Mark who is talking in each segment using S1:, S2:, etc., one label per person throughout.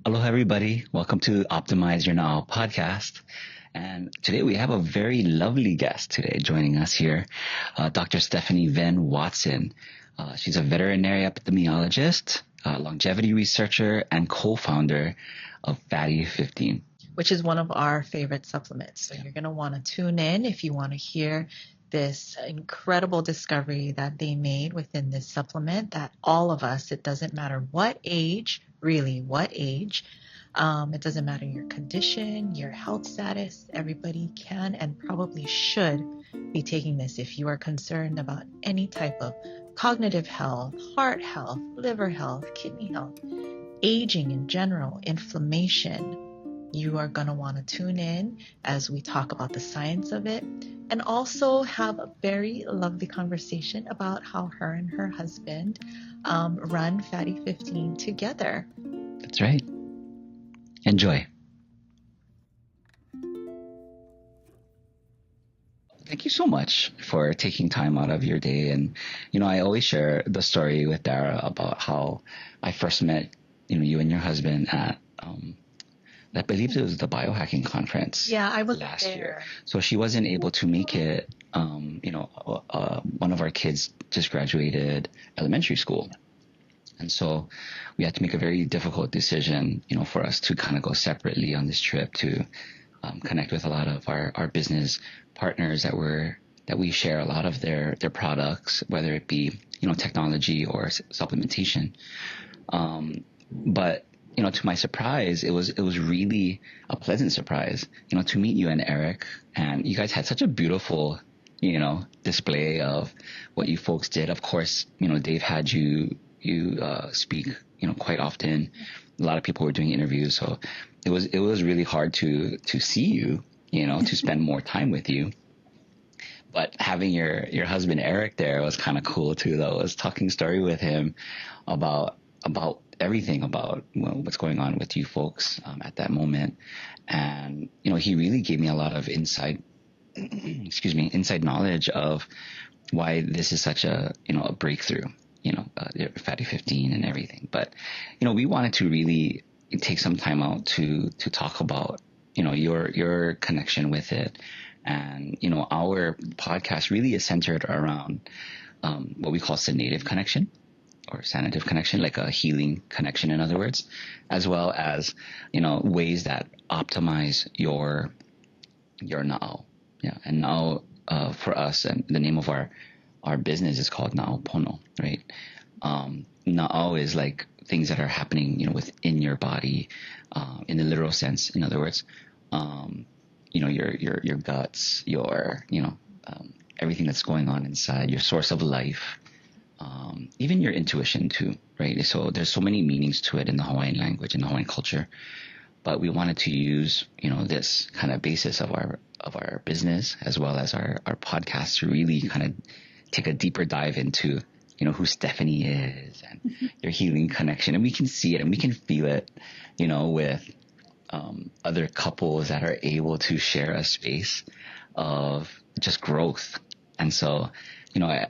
S1: Hello, everybody. Welcome to Optimize Your Now podcast. And today we have a very lovely guest today joining us here, Dr. Stephanie Venn-Watson. She's a veterinary epidemiologist, longevity researcher, and co-founder of Fatty 15.
S2: Which is one of our favorite supplements. So you're going to want to tune in if you want to hear this incredible discovery that they made within this supplement that all of us, it doesn't matter what age, really what age, it doesn't matter your condition, your health status, everybody can and probably should be taking this if you are concerned about any type of cognitive health, heart health, liver health, kidney health, aging in general, inflammation. You are going to want to tune in as we talk about the science of it and also have a very lovely conversation about how her and her husband run Fatty 15 together.
S1: That's right. Enjoy. Thank you so much for taking time out of your day. And, I always share the story with Dara about how I first met, you and your husband at, I believe it was the biohacking conference.
S2: Yeah, I was
S1: last
S2: there.
S1: year. So she wasn't able to make it. One of our kids just graduated elementary school. And so we had to make a very difficult decision, for us to kind of go separately on this trip to connect with a lot of our business partners that we share a lot of their products, whether it be, technology or supplementation. But to my surprise, it was really a pleasant surprise, to meet you and Eric. And you guys had such a beautiful, display of what you folks did. Of course, Dave had you speak, quite often. A lot of people were doing interviews, so it was really hard to see you, to spend more time with you. But having your husband Eric there was kind of cool too, though. I was talking story with him about everything about what's going on with you folks at that moment. And, he really gave me a lot of inside knowledge of why this is such a breakthrough, Fatty 15 and everything. But, we wanted to really take some time out to talk about, your connection with it. And, our podcast really is centered around what we call sanative connection. Or sanative connection, like a healing connection, in other words, as well as, ways that optimize your now. Yeah. And now, for us, and the name of our business is called Now Pono, right? Now is like things that are happening, within your body, in the literal sense, in other words, your guts, everything that's going on inside, your source of life. Even your intuition too, right? So there's so many meanings to it in the Hawaiian language, in the Hawaiian culture, but we wanted to use, this kind of basis of our business as well as our podcast to really kind of take a deeper dive into, who Stephanie is and your healing connection. And we can see it and we can feel it, with other couples that are able to share a space of just growth. And so, I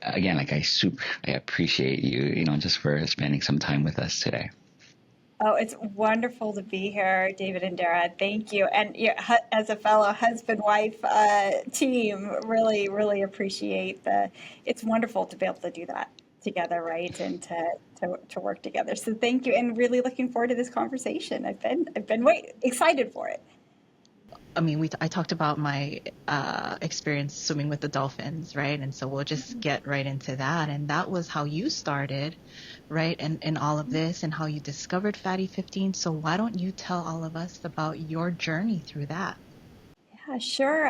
S1: appreciate you, just for spending some time with us today.
S3: Oh, it's wonderful to be here, David and Dara. Thank you. And as a fellow husband-wife team, really, really appreciate it's wonderful to be able to do that together, right? And to work together. So thank you. And really looking forward to this conversation. I've been excited for it.
S2: I mean, I talked about my experience swimming with the dolphins, right? And so we'll just get right into that. And that was how you started, right? And all of this and how you discovered Fatty 15. So why don't you tell all of us about your journey through that?
S3: Yeah, sure.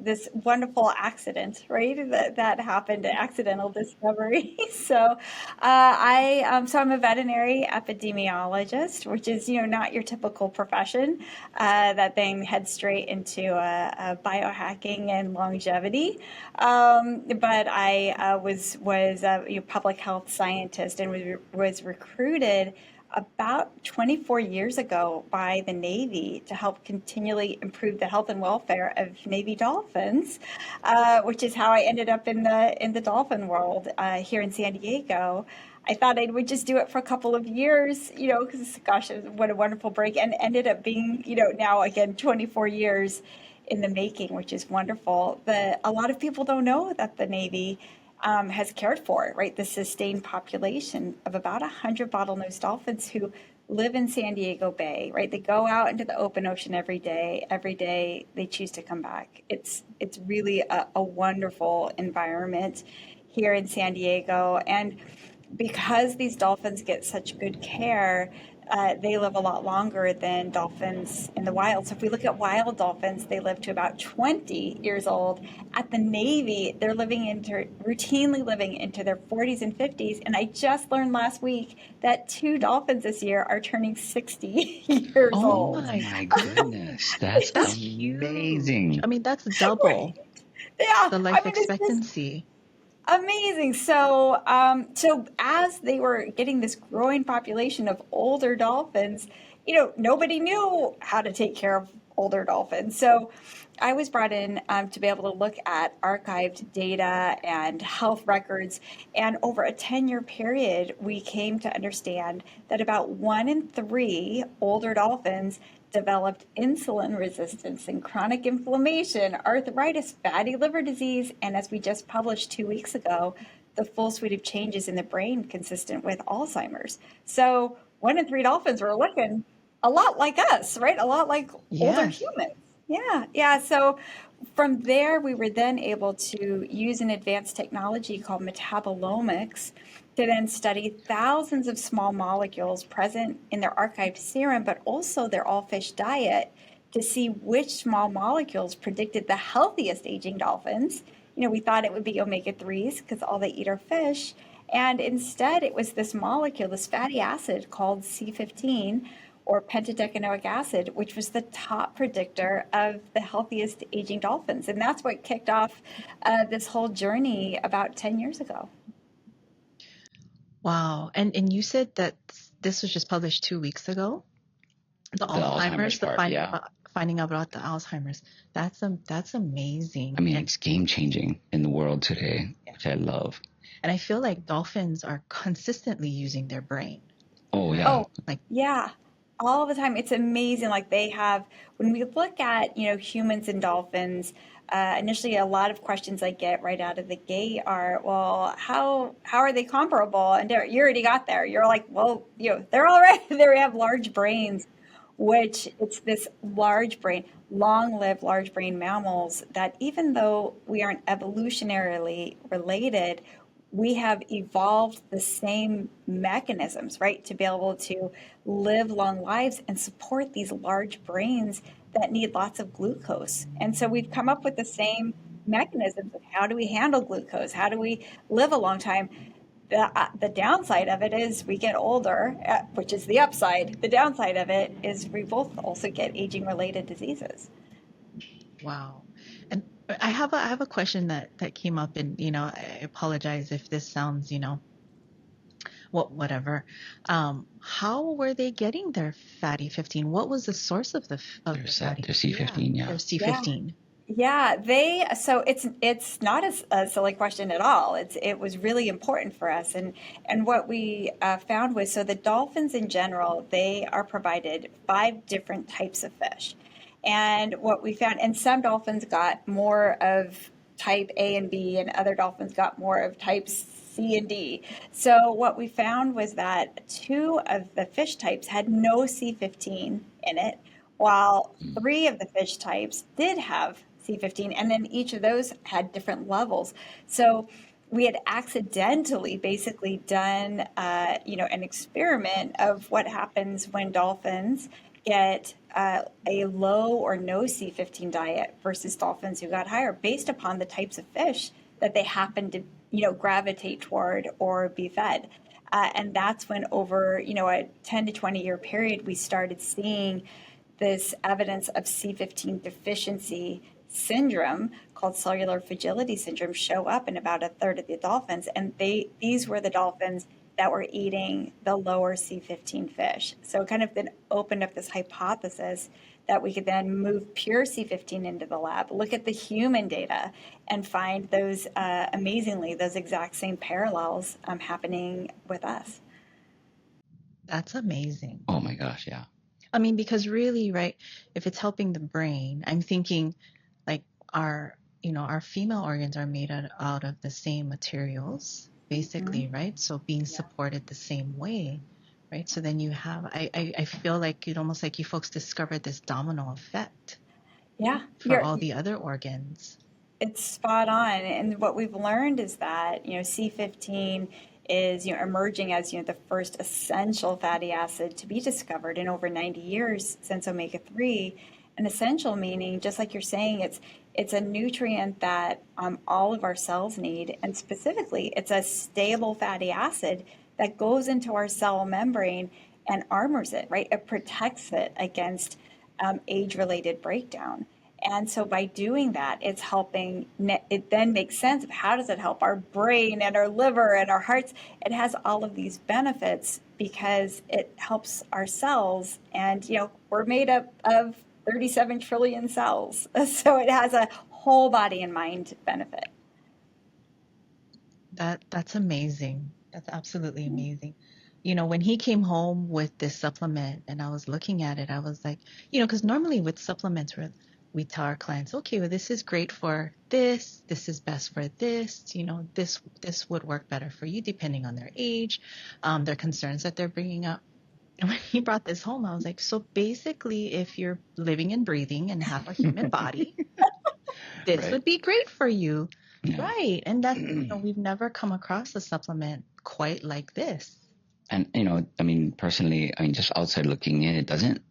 S3: This wonderful accident, right? That happened, an accidental discovery. So, I'm a veterinary epidemiologist, which is, not your typical profession, that then heads straight into biohacking and longevity. But I was a public health scientist and was recruited about 24 years ago by the Navy to help continually improve the health and welfare of Navy dolphins, which is how I ended up in the dolphin world here in San Diego. I thought I would just do it for a couple of years, because gosh, what a wonderful break, and ended up being, now again, 24 years in the making, which is wonderful. A lot of people don't know that the Navy has cared for, right, the sustained population of about 100 bottlenose dolphins who live in San Diego Bay, right? They go out into the open ocean every day. Every day they choose to come back. It's really a wonderful environment here in San Diego. And because these dolphins get such good care, they live a lot longer than dolphins in the wild. So if we look at wild dolphins, they live to about 20 years old. At the Navy, they're routinely living into their 40s and 50s. And I just learned last week that 2 dolphins this year are turning 60 years
S2: Oh
S3: old.
S1: My goodness, that's
S2: that's huge.
S1: amazing.
S2: I mean, that's
S3: Right.
S2: double
S3: Yeah.
S2: the
S3: I
S2: life
S3: mean, it's just
S2: expectancy.
S3: amazing. So as they were getting this growing population of older dolphins, nobody knew how to take care of older dolphins. So I was brought in to be able to look at archived data and health records. And over a 10-year period, we came to understand that about 1 in 3 older dolphins developed insulin resistance and chronic inflammation, arthritis, fatty liver disease, and as we just published 2 weeks ago, the full suite of changes in the brain consistent with Alzheimer's. So 1 in 3 dolphins were looking a lot like us, right? A lot like older
S2: Yes.
S3: humans. Yeah, yeah. So from there, we were then able to use an advanced technology called metabolomics to then study thousands of small molecules present in their archived serum, but also their all fish diet to see which small molecules predicted the healthiest aging dolphins. We thought it would be omega-3s because all they eat are fish. And instead, it was this molecule, this fatty acid called C15 or pentadecanoic acid, which was the top predictor of the healthiest aging dolphins. And that's what kicked off this whole journey about 10 years ago.
S2: Wow. And you said that this was just published 2 weeks ago. The
S1: The Alzheimer's
S2: Alzheimer's, the
S1: part, yeah.
S2: finding out about the Alzheimer's. That's amazing.
S1: I mean,
S2: And
S1: it's game changing in the world today, which I love.
S2: and I feel like dolphins are consistently using their brain.
S1: Oh, yeah.
S3: Oh,
S2: Like,
S3: yeah, all the time. It's amazing. Like they have, when we look at, humans and dolphins, initially a lot of questions I get right out of the gate are, well, how are they comparable? And you already got there. You're like, well, they're all right. They have large brains, which it's this large brain, long-lived large brain mammals that even though we aren't evolutionarily related, we have evolved the same mechanisms, right, to be able to live long lives and support these large brains that need lots of glucose. And so we've come up with the same mechanisms of how do we handle glucose? How do we live a long time? The downside of it is we get older, which is the upside. The downside of it is we both also get aging related diseases.
S2: wow. And I have a question that came up, and I apologize if this sounds, whatever. How were they getting their fatty 15? What was the source of the fatty?
S1: Their C15, yeah.
S2: Their
S3: Yeah.
S2: C15.
S3: Yeah, so it's not a silly question at all. It was really important for us, and what we found was, so the dolphins in general, they are provided 5 different types of fish, and what we found, and some dolphins got more of type A and B, and other dolphins got more of types C and D. So what we found was that 2 of the fish types had no C15 in it, while 3 of the fish types did have C15, and then each of those had different levels. So we had accidentally basically done, an experiment of what happens when dolphins get a low or no C15 diet versus dolphins who got higher, based upon the types of fish that they happen to, gravitate toward or be fed. And that's when over, a 10 to 20 year period, we started seeing this evidence of C15 deficiency syndrome called cellular fragility syndrome show up in about a third of the dolphins. And these were the dolphins that we're eating the lower C15 fish. So it kind of then opened up this hypothesis that we could then move pure C15 into the lab, look at the human data, and find those amazingly those exact same parallels happening with us.
S2: That's amazing.
S1: Oh my gosh, yeah.
S2: I mean, because really, right, if it's helping the brain, I'm thinking like our female organs are made out of the same materials, basically,
S3: Mhm.
S2: right? So being supported the same way, right? So then you have, I feel like it almost like you folks discovered this domino effect,
S3: Yeah,
S2: right, for
S3: you're
S2: all the other organs.
S3: it's spot on. And what we've learned is that, C15 is, emerging as, the first essential fatty acid to be discovered in over 90 years since omega-3. An essential meaning, just like you're saying, it's a nutrient that all of our cells need. And specifically, it's a stable fatty acid that goes into our cell membrane and armors it, right? It protects it against age-related breakdown. And so by doing that, it's helping, it then makes sense of how does it help our brain and our liver and our hearts? It has all of these benefits because it helps our cells. And, we're made up of 37 trillion cells. So it has a whole body and mind benefit.
S2: That's amazing. That's absolutely amazing. When he came home with this supplement and I was looking at it, I was like, because normally with supplements, we tell our clients, okay, well, this is great for this is best for this, this would work better for you depending on their age, their concerns that they're bringing up. And when he brought this home, I was like, so basically, if you're living and breathing and have a human body, this
S1: Right.
S2: would be great for you.
S1: Yeah.
S2: Right. And that's, we've never come across a supplement quite like this.
S1: And, I mean, personally, I mean, just outside looking in, it doesn't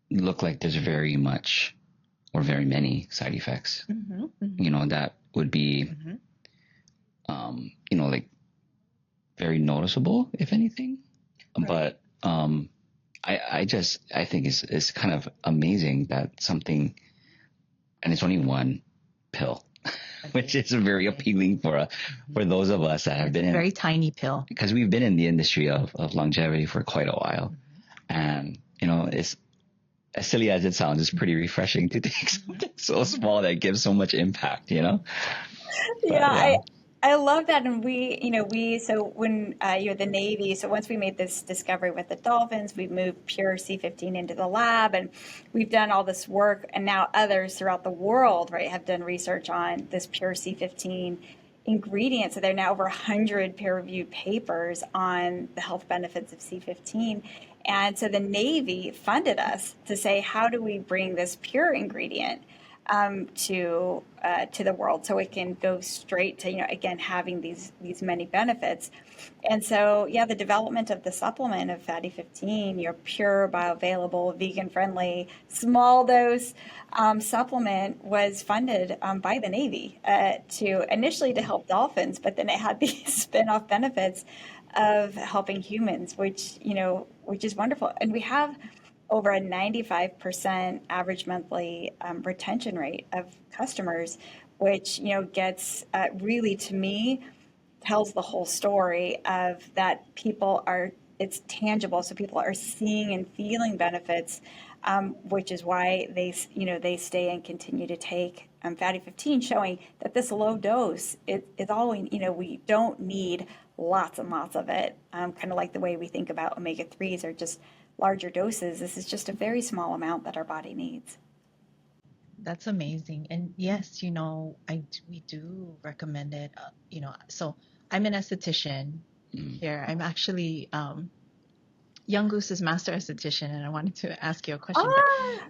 S1: look like there's very much or very many side effects, that would be, like very noticeable, if anything.
S3: Right.
S1: But, I think it's kind of amazing that something, and it's only one pill, which is very appealing for those of us that have been
S2: a
S1: in,
S2: very tiny pill.
S1: because we've been in the industry of longevity for quite a while. And, it's as silly as it sounds, it's pretty refreshing to take something so small that gives so much impact, But,
S3: Yeah,
S1: yeah.
S3: I love that. And so when you're the Navy, so once we made this discovery with the dolphins, we moved pure C15 into the lab and we've done all this work. And now others throughout the world, right, have done research on this pure C15 ingredient. So there are now over 100 peer-reviewed papers on the health benefits of C15. And so the Navy funded us to say, how do we bring this pure ingredient to the world, so it can go straight to again having these many benefits. And so yeah, the development of the supplement of fatty 15, your pure, bioavailable, vegan friendly, small dose supplement was funded by the Navy to initially to help dolphins, but then it had these spin-off benefits of helping humans, which is wonderful. And we have over a 95% average monthly retention rate of customers, which gets really, to me, tells the whole story of that people are, it's tangible, so people are seeing and feeling benefits, which is why they stay and continue to take fatty 15, showing that this low dose is all we don't need lots and lots of it, kind of like the way we think about omega-3s are just larger doses. This is just a very small amount that our body needs.
S2: That's amazing. And yes, we do recommend it. So I'm an esthetician here. I'm actually Young Goose's master esthetician, and I wanted to ask you a question. But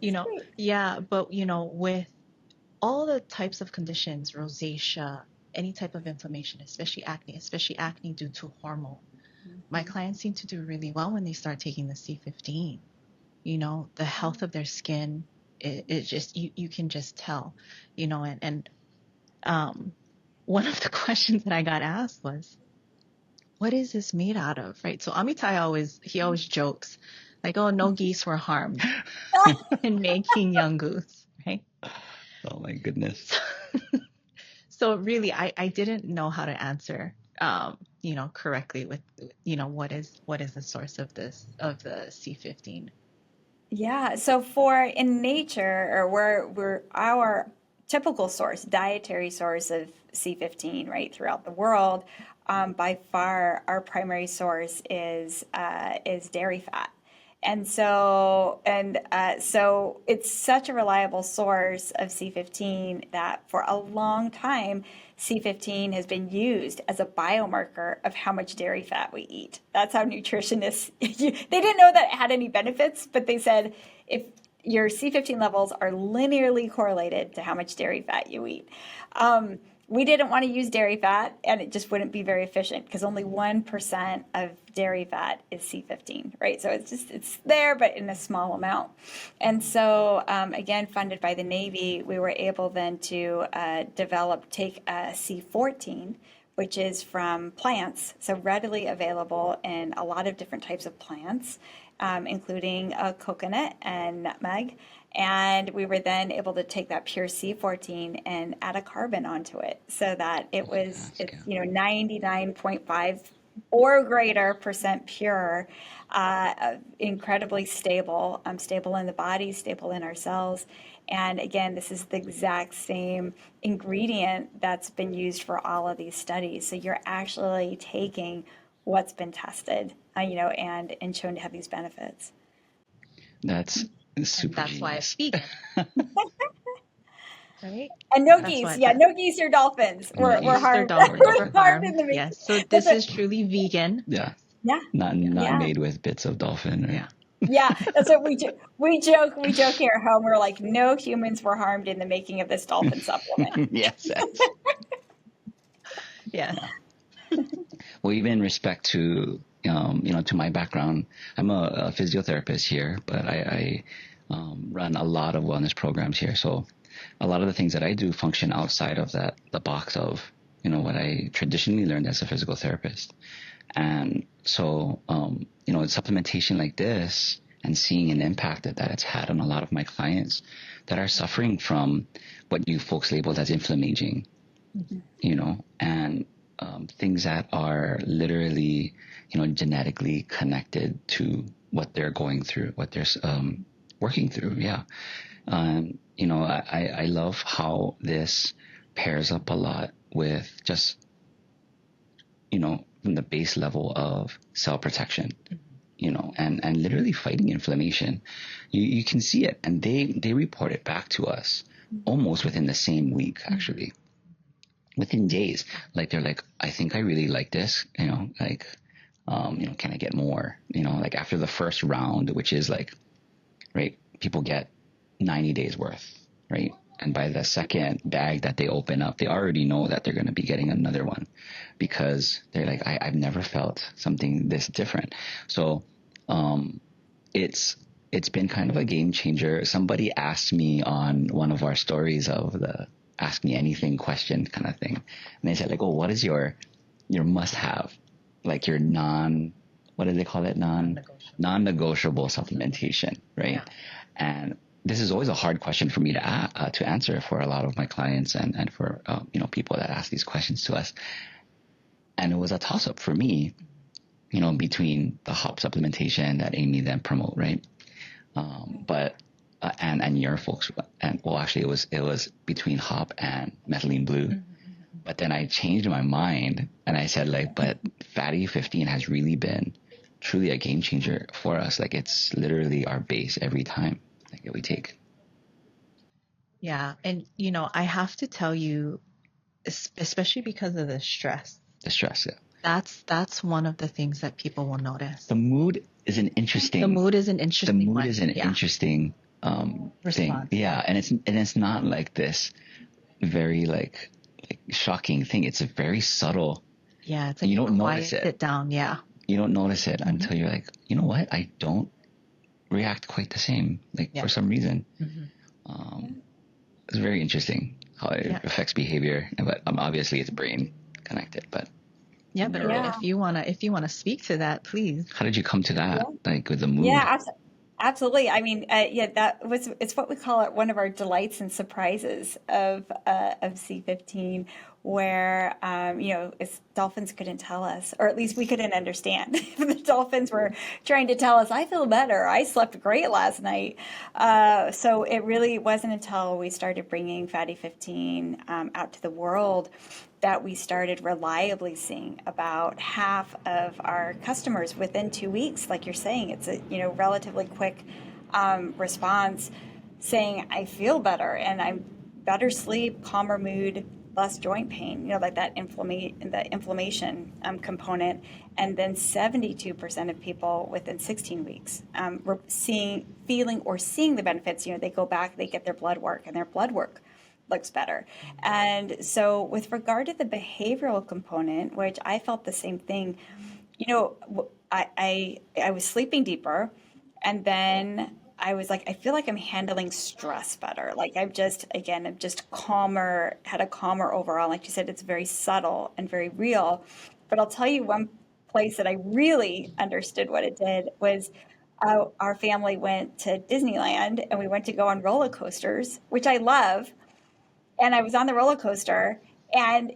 S3: That's great.
S2: yeah, but with all the types of conditions, rosacea, any type of inflammation, especially acne due to hormone, my clients seem to do really well when they start taking the C15. The health of their skin, it just, you can just tell, and one of the questions that I got asked was, what is this made out of, right? So Amitai he always jokes like, oh, no geese were harmed in making Young Goose, right?
S1: Oh my goodness.
S2: So really, I didn't know how to answer correctly with, what is the source of the C15.
S3: Yeah, so for in nature, or we're our typical source, dietary source of C15, right, throughout the world, by far our primary source is dairy fat. And so it's such a reliable source of C15 that for a long time, C15 has been used as a biomarker of how much dairy fat we eat. That's how nutritionists, they didn't know that it had any benefits, but they said if your C15 levels are linearly correlated to how much dairy fat you eat. We didn't want to use dairy fat, and it just wouldn't be very efficient because only 1% of dairy fat is C15, right? So it's there, but in a small amount. And so, again, funded by the Navy, we were able then to take C14, which is from plants, so readily available in a lot of different types of plants, including coconut and nutmeg. And we were then able to take that pure C14 and add a carbon onto it so that it's 99.5 or greater percent pure, incredibly stable, stable in the body, stable in our cells. And again, this is the exact same ingredient that's been used for all of these studies. So you're actually taking what's been tested, and shown to have these benefits.
S1: That's super
S2: That's why it's vegan. Right?
S3: And no geese. Yeah, no geese or dolphins were harmed.
S2: Harmed in the making. Yes. So this is truly vegan.
S1: Yeah.
S3: Yeah.
S1: Not made with bits of dolphin. Or...
S2: Yeah.
S3: Yeah, that's what we joke here at home. We're like, no humans were harmed in the making of this dolphin supplement.
S1: Yes.
S2: Yeah.
S1: Well, even in respect to to my background, I'm a physiotherapist here, but I run a lot of wellness programs here. So a lot of the things that I do function outside of the box of what I traditionally learned as a physical therapist. And so, supplementation like this and seeing an impact that it's had on a lot of my clients that are suffering from what you folks labeled as inflammaging, and things that are literally, genetically connected to what they're going through, what they're working through. Yeah. I love how this pairs up a lot with just, from the base level of cell protection, and literally fighting inflammation. You can see it, and they report it back to us almost within the same week, actually, within days. Like they're like, I think I really like this, can I get more? Like after the first round, which is like, right, people get 90 days worth, right? And by the second bag that they open up, they already know that they're going to be getting another one because they're like, I've never felt something this different. So it's been kind of a game changer. Somebody asked me on one of our stories of the ask me anything question kind of thing. And they said like, oh, what is your must have? Like your what do they call it? Non-negotiable supplementation, right? Yeah. And this is always a hard question for me to answer for a lot of my clients and for people that ask these questions to us. And it was a toss up for me, between the hop supplementation that Amy then promote, right? But your folks, and well, actually it was between hop and methylene blue. Mm-hmm. But then I changed my mind and I said but fatty 15 has really been truly a game changer for us. Like it's literally our base every time that we take.
S2: Yeah. And, I have to tell you, especially because of the stress.
S1: The stress, yeah.
S2: That's one of the things that people will notice.
S1: The mood is an interesting interesting thing. Yeah. And it's not like this very like shocking thing. It's a very subtle.
S2: Yeah. It's like
S1: you don't notice it.
S2: Sit down. Yeah.
S1: You don't notice it until you're like, you know what? I don't react quite the same, for some reason. Mm-hmm. It's very interesting how it affects behavior, but obviously it's brain connected. But
S2: if you wanna speak to that, please.
S1: How did you come to that? Like with the mood?
S3: Yeah, absolutely. I mean, it's what we call it one of our delights and surprises of C15 where, dolphins couldn't tell us, or at least we couldn't understand. The dolphins were trying to tell us, I feel better. I slept great last night. So it really wasn't until we started bringing Fatty 15 out to the world that we started reliably seeing about half of our customers within 2 weeks. Like you're saying, it's a relatively quick response, saying I feel better and I'm better sleep, calmer mood, less joint pain. Like that inflammation component. And then 72% of people within 16 weeks were feeling or seeing the benefits. They go back, they get their blood work, and their blood work looks better. And so with regard to the behavioral component, which I felt the same thing, I was sleeping deeper, and then I was like, I feel like I'm handling stress better. Like I'm just calmer, had a calmer overall. Like you said, it's very subtle and very real. But I'll tell you one place that I really understood what it did was our family went to Disneyland, and we went to go on roller coasters, which I love. And I was on the roller coaster, and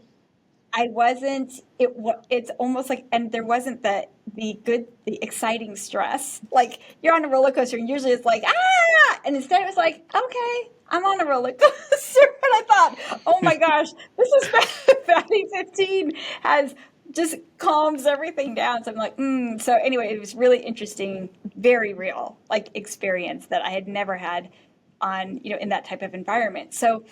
S3: I wasn't, it's almost like, and there wasn't the exciting stress. Like you're on a roller coaster and usually it's like, and instead it was like, okay, I'm on a roller coaster. And I thought, oh my gosh, this is Fatty 15 has just calms everything down. So I'm like, So anyway, it was really interesting, very real, like experience that I had never had on, in that type of environment. So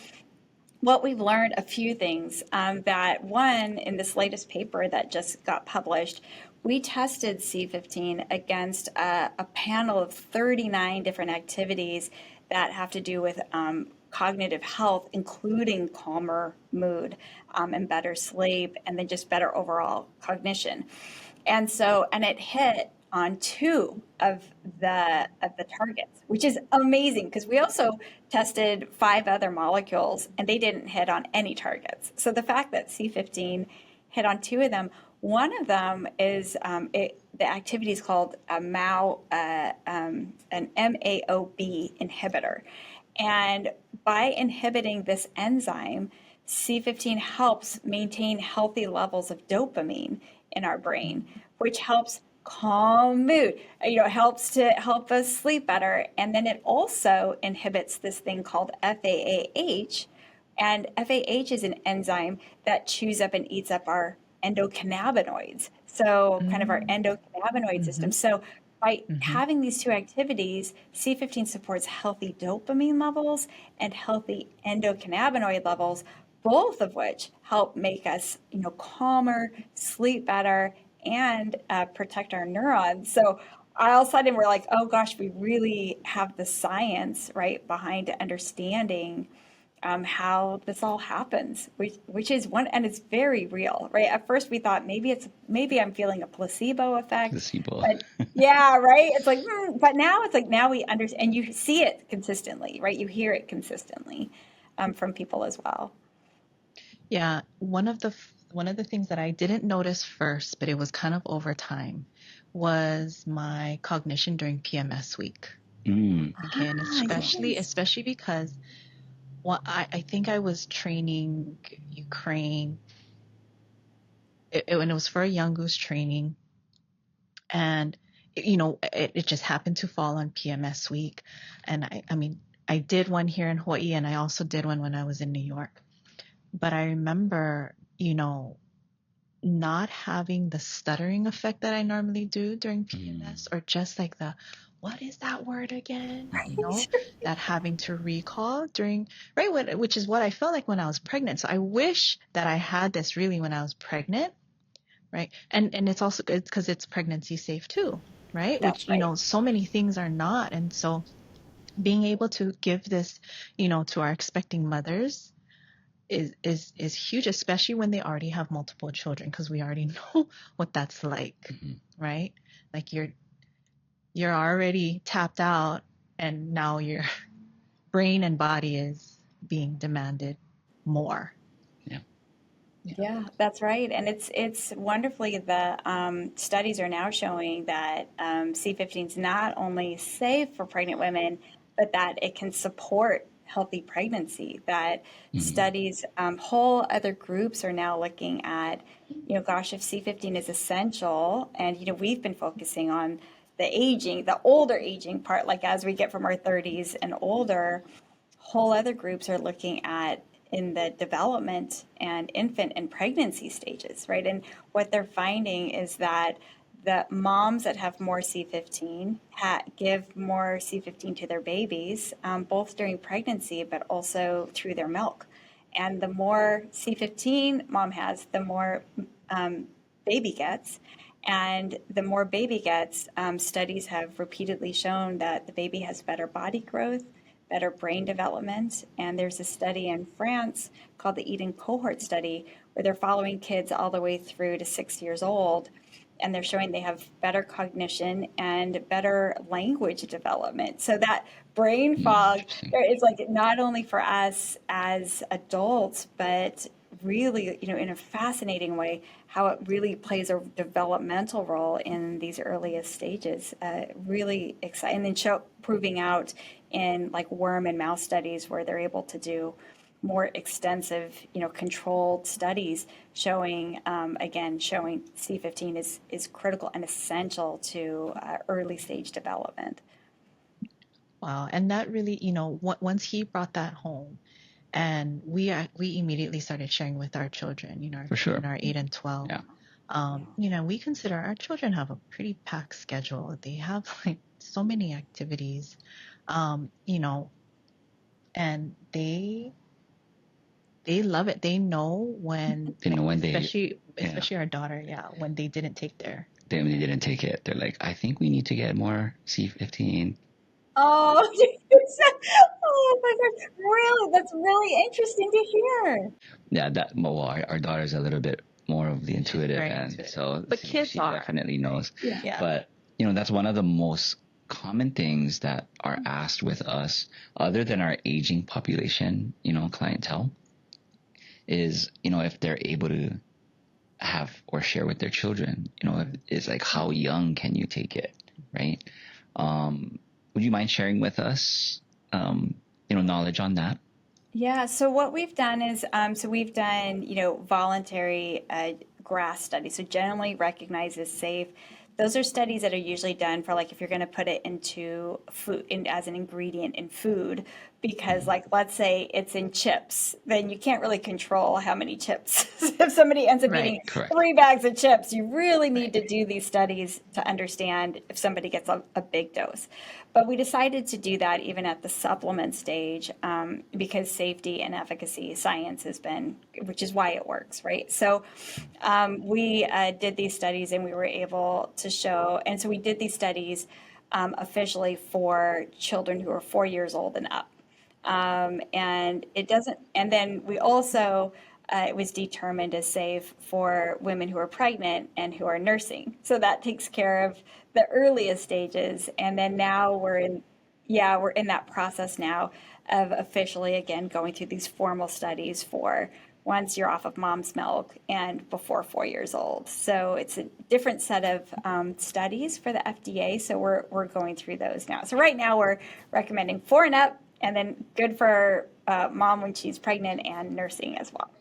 S3: what we've learned, a few things, that one, in this latest paper that just got published, we tested C15 against a panel of 39 different activities that have to do with cognitive health, including calmer mood and better sleep, and then just better overall cognition. And it hit on two of the targets, which is amazing because we also tested 5 other molecules and they didn't hit on any targets. So the fact that C15 hit on 2 of them, one of them is the activity is called an MAOB inhibitor. And by inhibiting this enzyme, C15 helps maintain healthy levels of dopamine in our brain, which helps calm mood, helps to help us sleep better. And then it also inhibits this thing called FAAH. And FAH is an enzyme that chews up and eats up our endocannabinoids. So kind of our endocannabinoid system. So by having these 2 activities, C15 supports healthy dopamine levels and healthy endocannabinoid levels, both of which help make us, calmer, sleep better, and protect our neurons. So all of a sudden we're like, oh gosh, we really have the science right behind understanding how this all happens, which is one, and it's very real, right? At first we thought maybe I'm feeling a placebo effect. But yeah, right. It's like, but now it's like, now we understand, and you see it consistently, right? You hear it consistently from people as well.
S2: Yeah, one of the things that I didn't notice first, but it was kind of over time, was my cognition during PMS week. Okay, and especially because I think I was training Ukraine, and it was for a young goose training, and it just happened to fall on PMS week, and I mean I did one here in Hawaii, and I also did one when I was in New York. But I remember, not having the stuttering effect that I normally do during PMS, or just like what is that word again? That having to recall during, right, which is what I felt like when I was pregnant. So I wish that I had this really when I was pregnant, right? And it's also good because it's pregnancy safe too, right?
S3: That's right.
S2: So many things are not. And so being able to give this, to our expecting mothers is huge, especially when they already have multiple children, because we already know what that's like, right? Like you're already tapped out, and now your brain and body is being demanded more.
S3: Yeah, that's right. And it's wonderfully, the studies are now showing that C15 is not only safe for pregnant women, but that it can support healthy pregnancy, that
S1: Mm-hmm.
S3: studies, whole other groups are now looking at, gosh, if C15 is essential, and, we've been focusing on the older aging part, like as we get from our 30s and older, whole other groups are looking at in the development and infant and pregnancy stages, right? And what they're finding is that the moms that have more C15 give more C15 to their babies, both during pregnancy, but also through their milk. And the more C15 mom has, the more baby gets. And the more baby gets, studies have repeatedly shown that the baby has better body growth, better brain development. And there's a study in France called the Eden Cohort Study, where they're following kids all the way through to 6 years old. And they're showing they have better cognition and better language development. So that brain fog
S1: Interesting.
S3: there is like not only for us as adults, but really, in a fascinating way, how it really plays a developmental role in these earliest stages. Really exciting, and then proving out in like worm and mouse studies where they're able to do more extensive, controlled studies showing, again, showing C15 is critical and essential to early stage development.
S2: Wow. And that really, once he brought that home, and we immediately started sharing with our children, our
S1: For sure.
S2: children are 8 and 12.
S1: Yeah.
S2: We consider our children have a pretty packed schedule. They have like so many activities, um, you know, and they love it. They know when,
S1: You know, when
S2: especially
S1: yeah,
S2: especially our daughter, yeah, when they didn't take their.
S1: they didn't take it. They're like, I think we need to get more C15.
S3: Oh, oh my God. Really? That's really interesting to hear.
S1: Yeah, well, our daughter's a little bit more of the
S2: She's
S1: intuitive
S2: very
S1: end,
S2: intuitive,
S1: so
S2: but kids
S1: she
S2: are,
S1: definitely
S2: right?
S1: knows.
S3: Yeah.
S2: Yeah.
S1: But that's one of the most common things that are asked with us, other than our aging population, clientele, is if they're able to have or share with their children, is like how young can you take it, right? Would you mind sharing with us, knowledge on that?
S3: Yeah, so what we've done is, so we've done, voluntary grass studies. So generally recognized as safe. Those are studies that are usually done for like if you're going to put it into food as an ingredient in food, because like let's say it's in chips, then you can't really control how many chips. If somebody ends up
S2: Right.
S3: eating
S1: Correct.
S3: 3 bags of chips, you really need
S2: Right.
S3: to do these studies to understand if somebody gets a big dose. But we decided to do that even at the supplement stage, because safety and efficacy science has been, which is why it works, right? So we did these studies and we were able to show, and so we did these studies officially for children who are 4 years old and up. And it doesn't, and then we also, it was determined as safe for women who are pregnant and who are nursing. So that takes care of the earliest stages. And then now we're in that process now of officially again going through these formal studies for once you're off of mom's milk and before 4 years old. So it's a different set of studies for the FDA. So we're going through those now. So right now we're recommending 4 and up, and then good for mom when she's pregnant and nursing as well.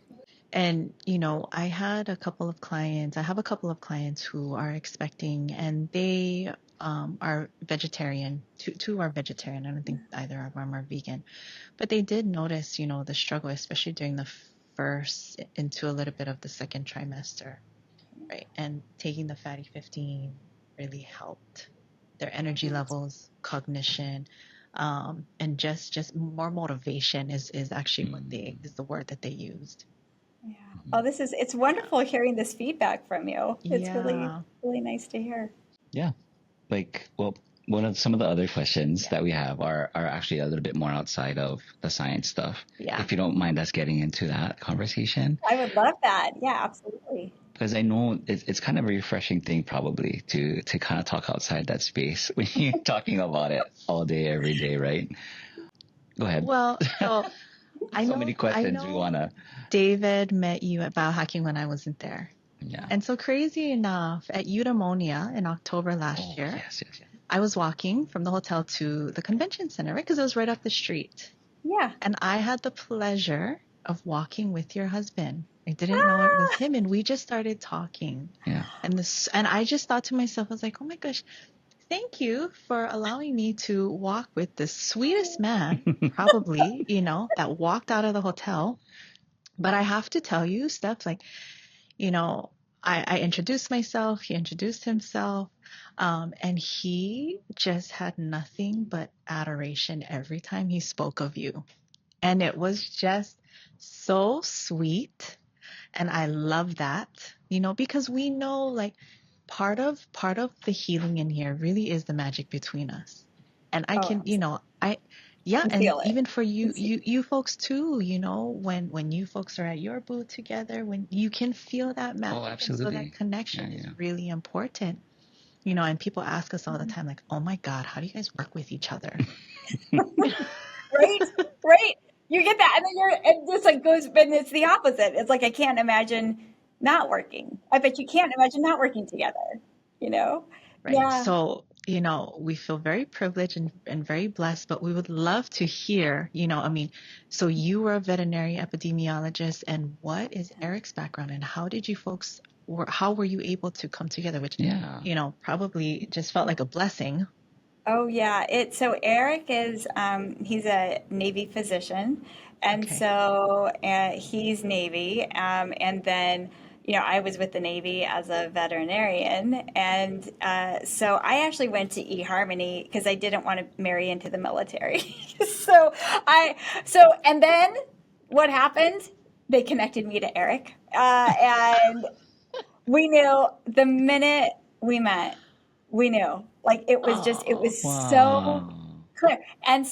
S2: And, I have a couple of clients who are expecting, and they are vegetarian. Two are vegetarian. I don't think either of them are vegan. But they did notice, the struggle, especially during the first into a little bit of the second trimester, right? And taking the fatty 15 really helped their energy levels, cognition, and just more motivation is actually is the word that they used.
S3: Yeah. Oh, it's wonderful hearing this feedback from you. It's really,
S2: Yeah.
S3: really nice to hear.
S1: Yeah. Like, well, some of the other questions
S2: Yeah.
S1: that we have are actually a little bit more outside of the science stuff.
S2: Yeah.
S1: If you don't mind us getting into that conversation,
S3: I would love that. Yeah, absolutely.
S1: because I know it's kind of a refreshing thing probably to kind of talk outside that space when you're talking about it all day, every day, right? Go ahead.
S2: Well, so I
S1: So many
S2: know
S1: questions we want to,
S2: David met you at biohacking when I wasn't there.
S1: yeah.
S2: And so crazy enough, at Eudaimonia in October last year,
S1: Yes.
S2: I was walking from the hotel to the convention center, right? Because it was right up the street.
S3: Yeah.
S2: And I had the pleasure of walking with your husband. I didn't know it was
S3: Ah,
S2: him, and we just started talking.
S1: Yeah.
S2: And I just thought to myself, I was like, oh my gosh, thank you for allowing me to walk with the sweetest man, probably, that walked out of the hotel. But I have to tell you, Steph, like, you know, I introduced myself, he introduced himself, and he just had nothing but adoration every time he spoke of you. And it was just so sweet. And I love that, because we know like part of the healing in here really is the magic between us. And I
S3: oh,
S2: can,
S3: absolutely.
S2: yeah,
S3: You
S2: and
S3: feel it.
S2: even for
S3: You
S2: you,
S3: see.
S2: you folks too, when you folks are at your booth together, when you can feel that
S1: Oh,
S2: magic. And so that
S1: absolutely. Yeah,
S2: connection is
S1: yeah.
S2: really important, and people ask us all the time, like, oh my God, how do you guys work with each other?
S3: Right? Right? You get that, and then it just like goes, but it's the opposite. It's like I can't imagine not working. I bet you can't imagine not working together. You know?
S2: Right.
S3: Yeah.
S2: So, we feel very privileged and very blessed, but we would love to hear, so you were a veterinary epidemiologist, and what is Eric's background, and how did you folks, or how were you able to come together, which,
S1: Yeah.
S2: probably just felt like a blessing.
S3: Oh yeah, so Eric is he's a Navy physician, and
S2: Okay.
S3: so he's Navy, and then I was with the Navy as a veterinarian, and so I actually went to eHarmony because I didn't want to marry into the military. so I and then what happened? They connected me to Eric, and we knew the minute we met, we knew. Like it
S2: Oh,
S3: was so
S1: Wow.
S3: clear. And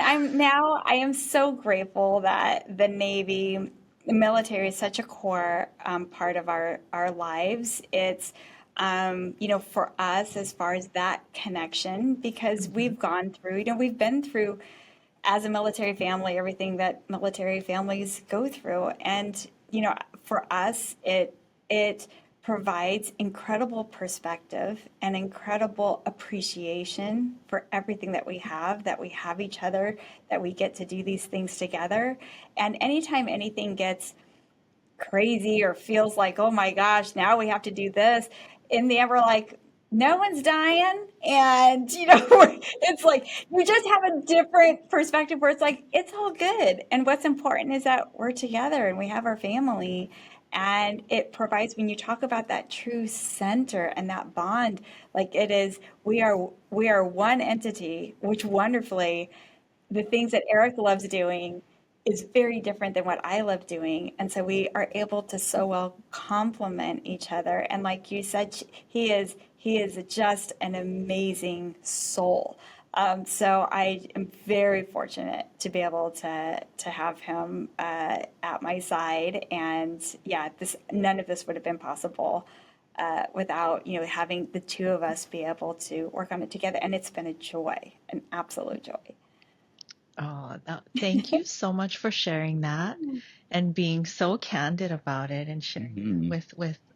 S3: I am so grateful that the Navy, the military is such a core part of our lives. It's, for us as far as that connection, because
S2: hmm
S3: we've gone through, we've been through as a military family, everything that military families go through. And, for us, it provides incredible perspective and incredible appreciation for everything that we have each other, that we get to do these things together. And anytime anything gets crazy or feels like, oh my gosh, now we have to do this. In the end, we're like, no one's dying. And, it's like you just have a different perspective where it's like, it's all good. And what's important is that we're together and we have our family. And it provides, when you talk about that true center and that bond, like it is, we are one entity, which wonderfully the things that Eric loves doing is very different than what I love doing. And so we are able to so well complement each other. And like you said, he is just an amazing soul. So I am very fortunate to be able to have him at my side. And yeah, none of this would have been possible without having the two of us be able to work on it together. And it's been a joy, an absolute joy.
S2: Oh, thank you so much for sharing that and being so candid about it and sharing that
S1: Hmm.
S2: with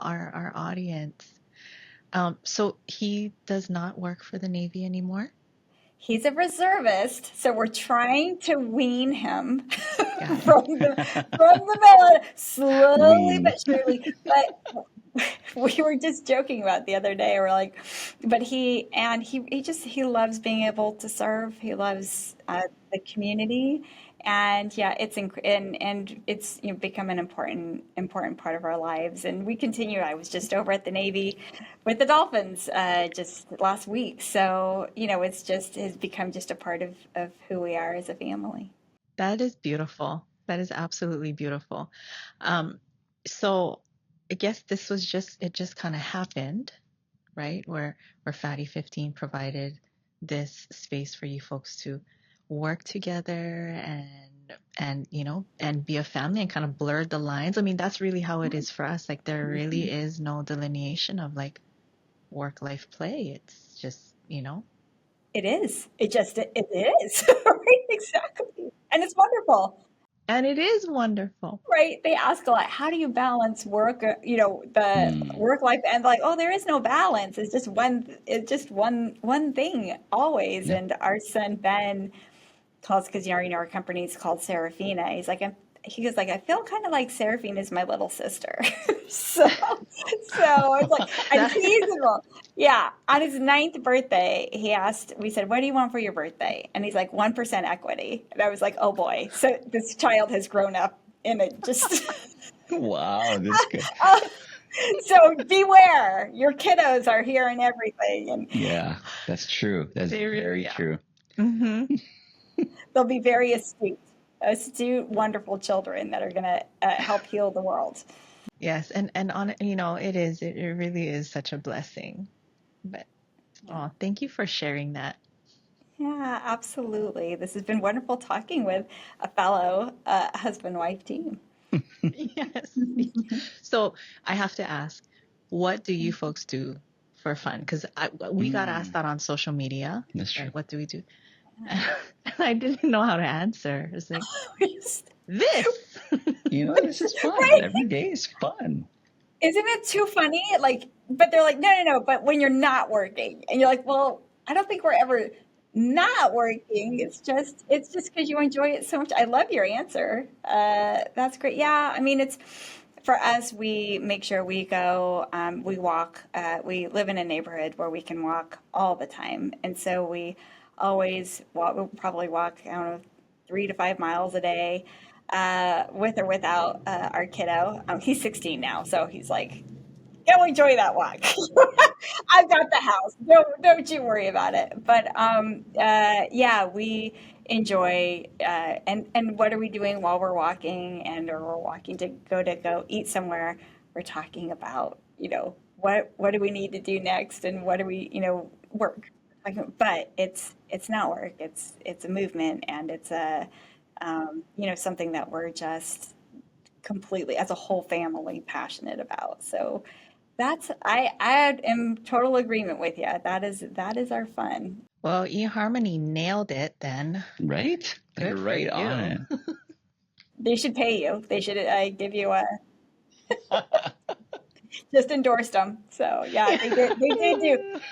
S2: our audience. So he does not work for the Navy anymore?
S3: He's a reservist, so we're trying to wean him
S2: Got it.
S3: from the military, slowly
S1: Ween.
S3: but surely. But we were just joking about it the other day. We're like, but he loves being able to serve. He loves the community, and yeah, and it's become an important part of our lives. And we continue. I was just over at the Navy with the dolphins just last week, so it's just has become just a part of who we are as a family.
S2: That is beautiful. That is absolutely beautiful. Um, so I guess it just kind of happened, right? Where Fatty 15 provided this space for you folks to work together and be a family and kind of blurred the lines. I mean, that's really how it is for us. Like there really is no delineation of like work life play. It's just,
S3: It is. It is. Right? Exactly. And it's wonderful.
S2: and it is wonderful.
S3: Right? They ask a lot, how do you balance work, the
S1: Hmm.
S3: work life, and like, oh, there is no balance. It's just one thing always.
S1: Yep.
S3: And our son Ben, calls because our company is called Serafina. He goes like, I feel kind of like Seraphine is my little sister. So it's like, and
S2: That,
S3: he's enrolled. Yeah, on his ninth birthday, we said, what do you want for your birthday? And he's like, 1% equity. And I was like, oh boy. So this child has grown up in it just.
S1: Wow, this good.
S3: So beware, your kiddos are hearing everything, and
S1: Yeah, that's true. That's
S2: they really,
S1: very
S2: yeah.
S1: true.
S2: Hmm.
S3: they'll be very astute, wonderful children that are going to help heal the world.
S2: Yes, and on it really is such a blessing. But oh, thank you for sharing that.
S3: Yeah, absolutely. This has been wonderful talking with a fellow husband-wife team.
S2: Yes. So I have to ask, what do you folks do for fun? Because we got asked
S1: Mm,
S2: that on social media,
S1: that's true.
S2: right? What do we do? And I didn't know how to answer. It's like this.
S1: This is fun.
S3: Right?
S1: Every day is fun.
S3: Isn't it too funny? Like, but they're like, no, no, no. But when you're not working, and you're like, well, I don't think we're ever not working. It's just because you enjoy it so much. I love your answer. That's great. Yeah, I mean, it's for us. We make sure we go. We walk. We live in a neighborhood where we can walk all the time, and so we always walk. We'll probably walk, I don't know, 3 to 5 miles a day, with or without our kiddo. He's 16 now, so he's like, go enjoy that walk. I've got the house. Don't you worry about it. But yeah, we enjoy. And what are we doing while we're walking, and or we're walking to go eat somewhere? We're talking about what do we need to do next, and what do we work. But it's not work. It's a movement, and it's a something that we're just completely as a whole family passionate about. So I am total agreement with you. That is our fun.
S2: Well, eHarmony nailed it then.
S1: Right? Like
S2: Good for
S1: right on
S2: you.
S1: it.
S3: They should pay you. They should give you a just endorsed them. So yeah,
S2: Yeah.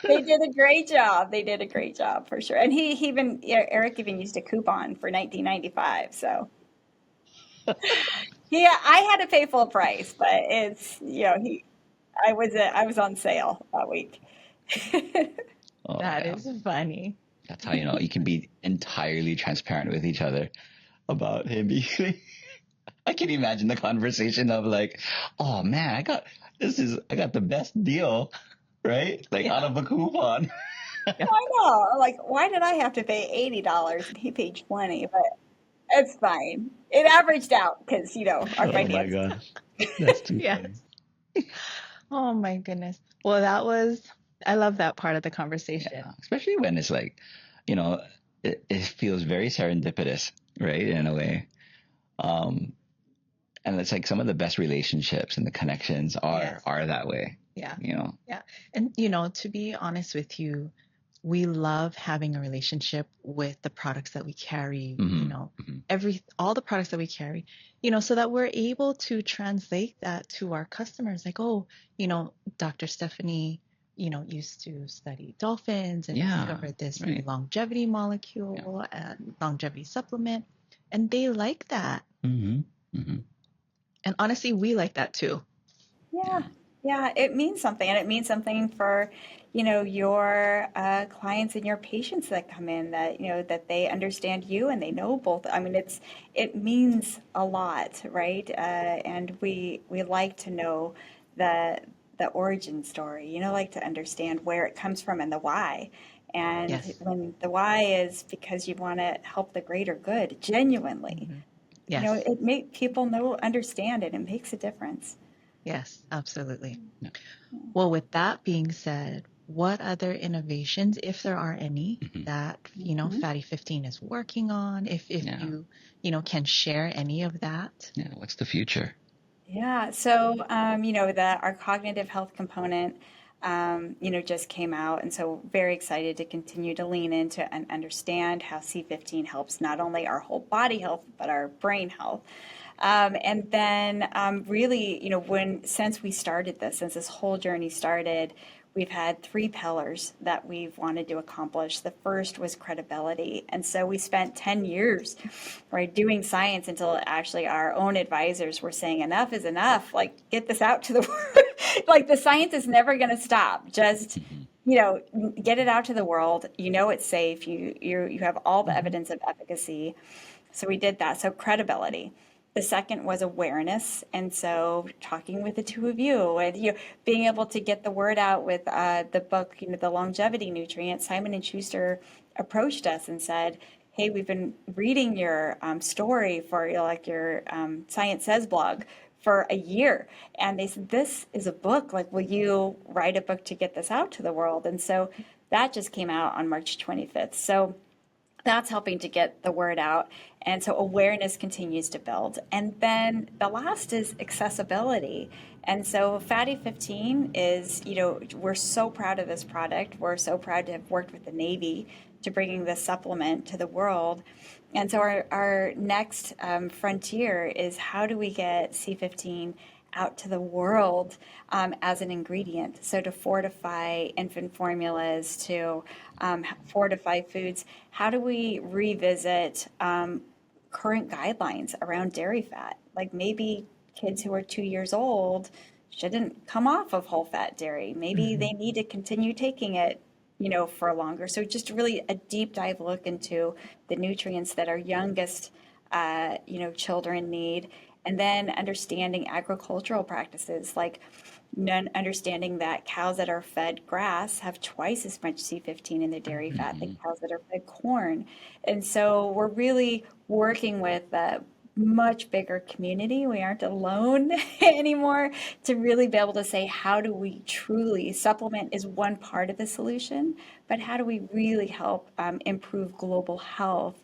S3: they did a great job. They did a great job for sure. And he even Eric even used a coupon for 1995. So yeah, I had to pay full price, but it's he I was on sale that week.
S1: Oh,
S2: That
S1: yeah.
S2: is funny.
S1: That's how you can be entirely transparent with each other about him being. I can imagine the conversation of like, oh man, I got the best deal, right? Like out
S2: Yeah.
S1: of a coupon.
S2: Yeah.
S3: I know. Like, why did I have to pay $80 and he paid 20? But it's fine. It averaged out because our
S1: Oh my
S3: finances.
S1: gosh. That's too funny.
S2: Yes. Oh my goodness. Well, I love that part of the conversation.
S1: Yeah. Especially when it's like, you know, it feels very serendipitous, right? In a way. Um, and it's like some of the best relationships and the connections
S2: Yes.
S1: are that way,
S2: Yeah.
S1: Yeah.
S2: And, to be honest with you, we love having a relationship with the products that we carry, all the products that we carry, so that we're able to translate that to our customers. Like, oh, Dr. Stephanie, used to study dolphins and
S1: Yeah.
S2: discovered this new
S1: Right.
S2: longevity molecule and longevity supplement. And they like that.
S1: Mm-hmm. Mm-hmm.
S2: And honestly, we like that too.
S3: Yeah. Yeah. It means something. And it means something for, your clients and your patients that come in that they understand you and they know both. I mean, it means a lot, right? And we like to know the, the origin story, like to understand where it comes from and the why. And
S2: Yes.
S3: when the why is because you want to help the greater good genuinely,
S2: Mhm. Yes.
S3: it make people understand it. It makes a difference.
S2: Yes, absolutely.
S1: Yeah.
S2: Well, with that being said, what other innovations, if there are any,
S1: Mhm.
S2: that,
S3: Mhm.
S2: Fatty 15 is working on, if
S1: Yeah.
S2: can share any of that?
S1: Yeah. What's the future?
S3: Yeah. So, our cognitive health component, just came out. And so very excited to continue to lean into and understand how C15 helps not only our whole body health, but our brain health. And then really, since this whole journey started, we've had three pillars that we've wanted to accomplish. The first was credibility. And so we spent 10 years, right, doing science until actually our own advisors were saying enough is enough. Like, get this out to the world. Like, the science is never going to stop. Just, get it out to the world. It's safe. You have all the evidence of efficacy. So we did that. So credibility. The second was awareness. And so talking with the two of you and being able to get the word out with the book, The Longevity Nutrient, Simon and Schuster approached us and said, hey, we've been reading your story for your Science Says blog for a year. And they said, this is a book. Like, will you write a book to get this out to the world? And so that just came out on March 25th. So that's helping to get the word out. And so awareness continues to build. And then the last is accessibility. And so Fatty 15 is, we're so proud of this product. We're so proud to have worked with the Navy to bringing this supplement to the world. And so our next frontier is, how do we get C15 out to the world as an ingredient? So to fortify infant formulas, to fortify foods, how do we revisit current guidelines around dairy fat? Like, maybe kids who are 2 years old shouldn't come off of whole fat dairy. Maybe they need to continue taking it, for longer. So just really a deep dive look into the nutrients that our youngest, children need. And then understanding agricultural practices, like understanding that cows that are fed grass have twice as much C15 in their dairy fat than cows that are fed corn. And so we're really working with a much bigger community. We aren't alone anymore to really be able to say, how do we truly, supplement is one part of the solution, but how do we really help improve global health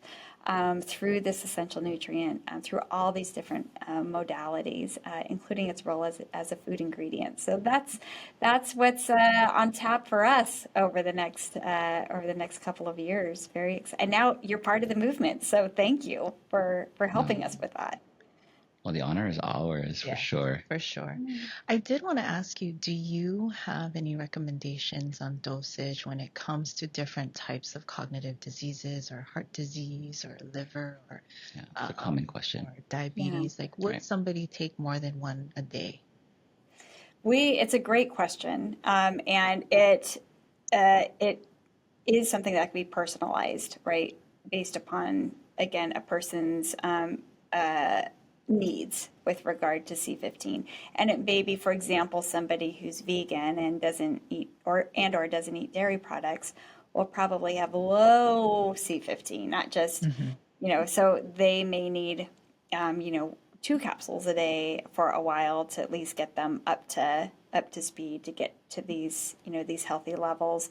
S3: through this essential nutrient, through all these different modalities, including its role as a food ingredient. So that's what's on tap for us over the next couple of years. Very exciting. And now you're part of the movement. So thank you for helping us with that.
S1: Well, the honor is ours, for sure.
S2: For sure. I did want to ask you, do you have any recommendations on dosage when it comes to different types of cognitive diseases, or heart disease, or liver, or
S1: it's a common question,
S2: or diabetes? Like, would somebody take more than one a day?
S3: It's a great question, and it is something that can be personalized, right, based upon, again, a person's needs with regard to C15. And it may be, for example, somebody who's vegan and doesn't eat or doesn't eat dairy products will probably have low C15, not just, so they may need, 2 capsules a day for a while to at least get them up to speed to get to these, these healthy levels.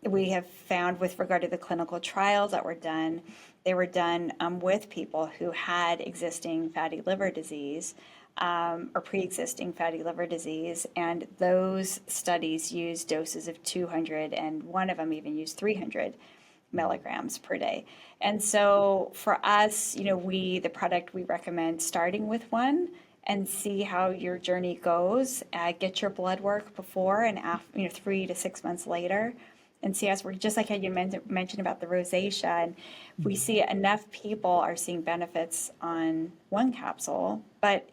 S3: We have found, with regard to the clinical trials that were done, they were done with people who had existing fatty liver disease or pre-existing fatty liver disease, and those studies used doses of 200, and one of them even used 300 milligrams per day. And so for us, the product we recommend starting with one and see how your journey goes. Get your blood work before and after, 3 to 6 months later, and see us. We're just like how you mentioned about the rosacea, and we see enough people are seeing benefits on one capsule, but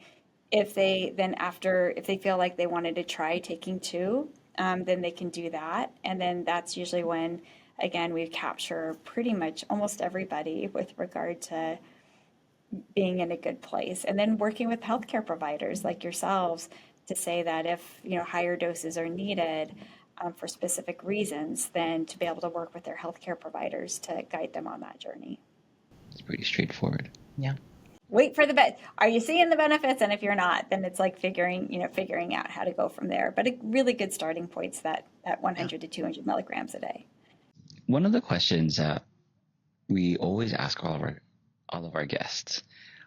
S3: if they feel like they wanted to try taking 2, then they can do that, and then that's usually when, again, we capture pretty much almost everybody with regard to being in a good place. And then working with healthcare providers like yourselves to say that if, higher doses are needed for specific reasons, then to be able to work with their healthcare providers to guide them on that journey.
S1: It's pretty straightforward.
S2: Yeah.
S3: Wait for are you seeing the benefits? And if you're not, then it's like figuring out how to go from there. But a really good starting point's that 100 to 200 milligrams a day.
S1: One of the questions that we always ask all of our guests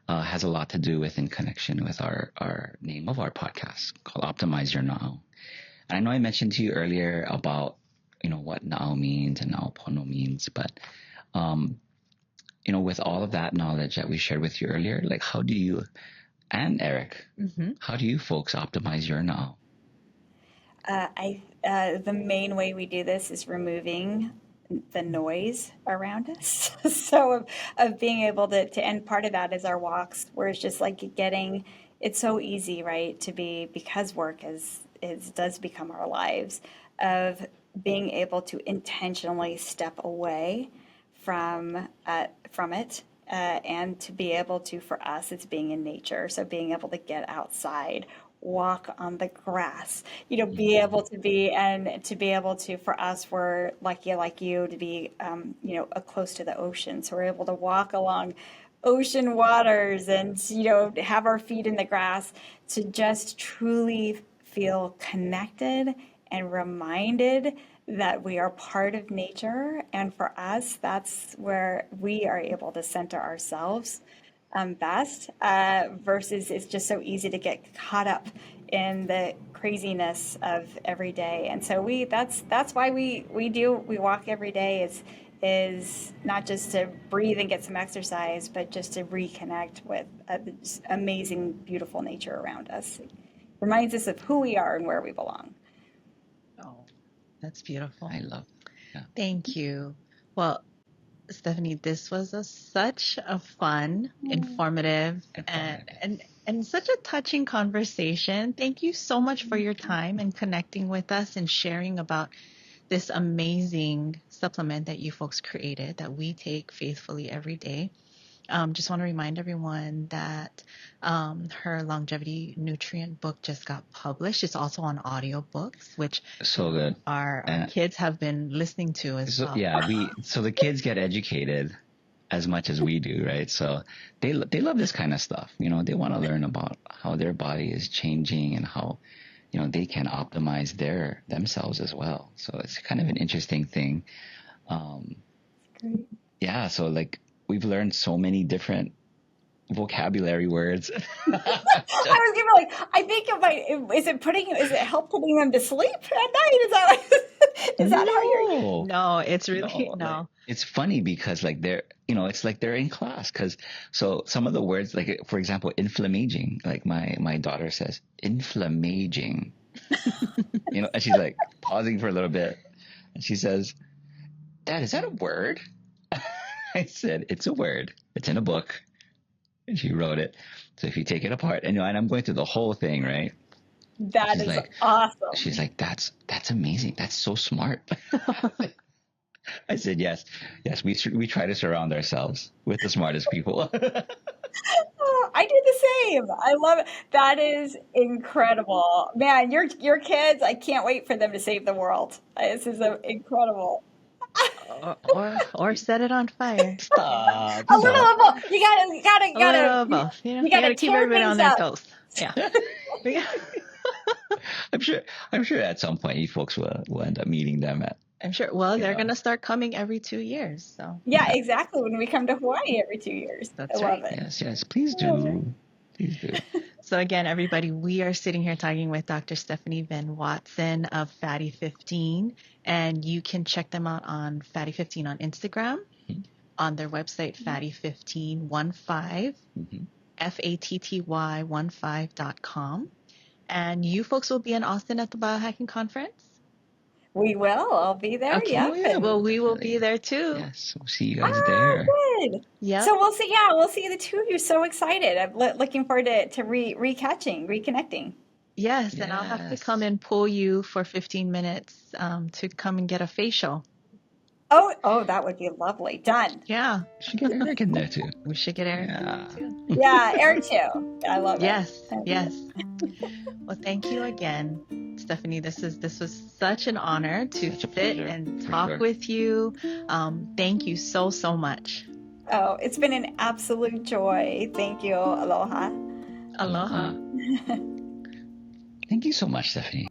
S1: has a lot to do with, in connection with our name of our podcast, called Optimize Your Now. And I know I mentioned to you earlier about, what now means and now pono means, but, with all of that knowledge that we shared with you earlier, like, how do you, and Eric, how do you folks optimize your now?
S3: I the main way we do this is removing the noise around us. So of being able and part of that is our walks, where it's just like it's so easy, right, to be, because work does become our lives, of being able to intentionally step away from it, and to be able to, for us, it's being in nature. So being able to get outside, walk on the grass, be able to for us, we're lucky like you to be, close to the ocean. So we're able to walk along ocean waters and, have our feet in the grass, to just truly feel connected and reminded that we are part of nature. And for us, that's where we are able to center ourselves best, versus it's just so easy to get caught up in the craziness of every day. And so that's why we walk every day, is not just to breathe and get some exercise, but just to reconnect with this amazing, beautiful nature around us. It reminds us of who we are and where we belong.
S2: Oh, that's beautiful.
S1: I love it. Yeah.
S2: Thank you. Well, Stephanie, this was such a fun, informative, and such a touching conversation. Thank you so much for your time and connecting with us and sharing about this amazing supplement that you folks created that we take faithfully every day. Just want to remind everyone that her longevity nutrient book just got published. It's also on audiobooks, which
S1: So good.
S2: our kids have been listening to as well.
S1: Yeah, so the kids get educated as much as we do, right? So they love this kind of stuff. They want to learn about how their body is changing and how, they can optimize themselves as well. So it's kind of an interesting thing. Yeah. So like, we've learned so many different vocabulary words.
S3: I was gonna be like, I think is it help putting them to sleep at night? Is that how you're?
S2: No, it's really no.
S1: Like, it's funny because like it's like they're in class, because so some of the words, like for example, inflammaging, like my daughter says inflammaging, and she's like pausing for a little bit, and she says, "Dad, is that a word?" I said, "It's a word. It's in a book." And she wrote it. So if you take it apart, and I'm going through the whole thing, right?
S3: That is awesome.
S1: She's like, that's amazing. That's so smart. I said, yes. We try to surround ourselves with the smartest people.
S3: I do the same. I love it. That is incredible, man. Your kids. I can't wait for them to save the world. This is incredible.
S2: Or set it on fire.
S1: Stop.
S3: A little of both. You gotta.
S2: A little of both. You gotta keep everybody on their toes. Yeah.
S1: I'm sure at some point you folks will end up meeting them at.
S2: I'm sure. Well, they're gonna start coming every 2 years. So.
S3: Yeah, exactly. When we come to Hawaii every 2 years.
S2: That's
S3: I love
S2: right.
S3: it.
S1: Yes. Please do. Please do.
S2: So again, everybody, we are sitting here talking with Dr. Stephanie Venn-Watson of Fatty 15, and you can check them out on Fatty 15 on Instagram, on their website, fatty1515, fatty15.com. And you folks will be in Austin at the Biohacking Conference?
S3: We will. I'll be there.
S2: Okay.
S3: Yeah.
S2: Well, we will be there too.
S1: Yes, we'll see you guys there.
S3: Good.
S2: Yeah.
S3: So we'll see. Yeah, we'll see the two of you. So excited. I'm looking forward to reconnecting.
S2: Yes, and I'll have to come and pull you for 15 minutes to come and get a facial.
S3: Oh, that would be lovely. Done.
S2: Yeah.
S1: We should get Eric in there too.
S2: We should get Eric in there too.
S3: Yeah, Eric too. I love it.
S2: Yes. Well, thank you again, Stephanie. This was such an honor to sit and talk with you. Thank you so much.
S3: Oh, it's been an absolute joy. Thank you. Aloha.
S2: Aloha.
S1: Thank you so much, Stephanie.